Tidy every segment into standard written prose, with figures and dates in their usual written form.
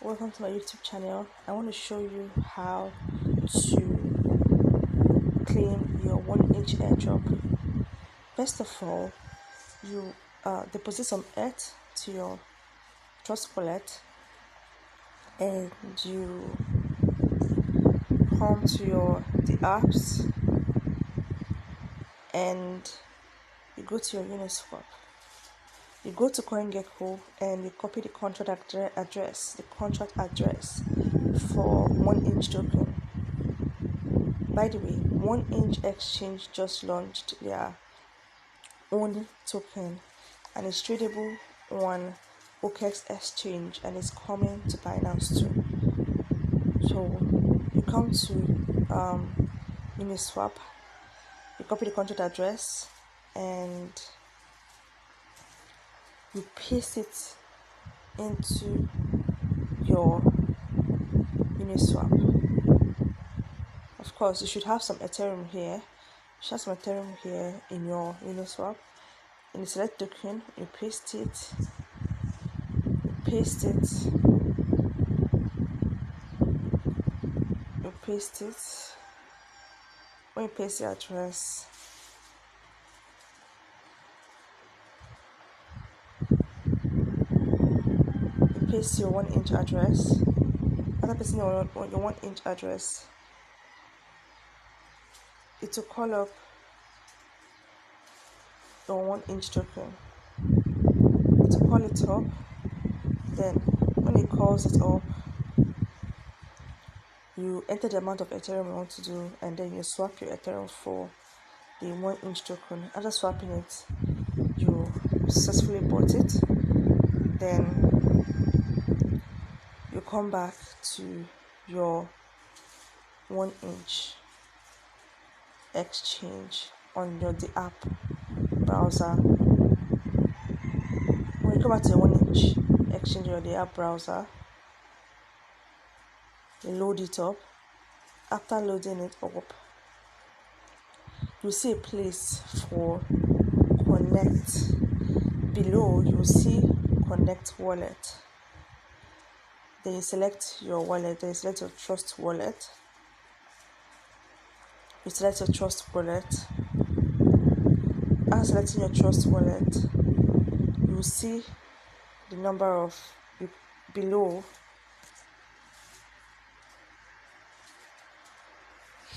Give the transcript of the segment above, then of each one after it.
Welcome to my YouTube channel. I want to show you how to claim your 1-inch airdrop. First of all, you deposit some ETH to your Trust wallet, and you come to the apps and you go to your Uniswap. You go to CoinGecko and you copy the contract address for 1-inch token. By the way, 1-inch exchange just launched their own token and it's tradable on OKEx exchange and it's coming to Binance too. So you come to Uniswap, you copy the contract address and you paste it into your Uniswap. Of course, you should have some Ethereum here. In your Uniswap. In the select token, you paste it. When you paste the address, you paste your 1-inch address. After pasting your 1-inch address, it will call up your 1-inch token. It will call it up. Then when it calls it up, you enter the amount of Ethereum you want to do, and then you swap your Ethereum for the 1-inch token. After swapping it, you successfully bought it. Then you come back to your 1-inch exchange on the app browser. When you come back to your 1-inch exchange on the app browser, you load it up. After loading it up, you see a place for connect. Below you will see connect wallet. Then you select your wallet. Then you select your Trust wallet. After selecting your Trust wallet, you will see the number of below.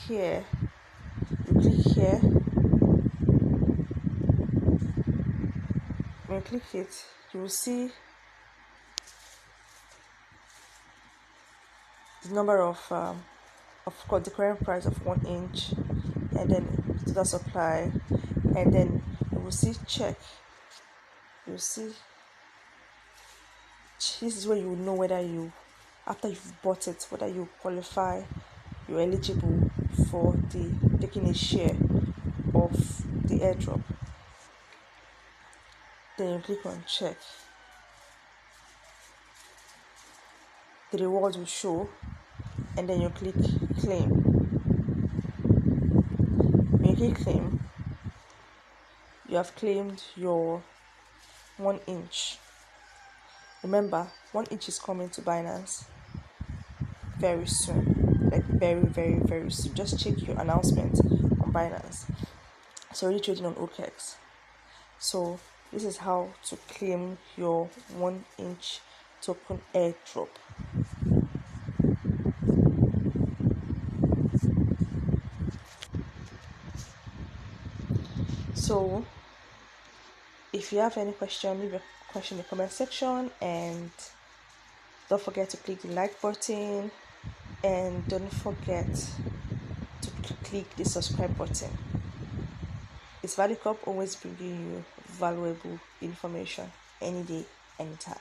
Here, you click here. When you click it, you will see the number of course, the current price of 1-inch, and then total supply, and then you will see check. This is where you will know whether after you've bought it, whether you qualify, you're eligible for taking a share of the airdrop. Then you click on check. The reward will show, and then you click claim. When you click claim, you have claimed your 1-inch. Remember, 1-inch is coming to Binance very soon, like very, very, very soon. Just check your announcement on Binance. It's already trading on OKEx. So this is how to claim your 1-inch token airdrop. So if you have any question, leave a question in the comment section, and don't forget to click the like button, and don't forget to click the subscribe button. It's Valucop, always bringing you valuable information any day, anytime.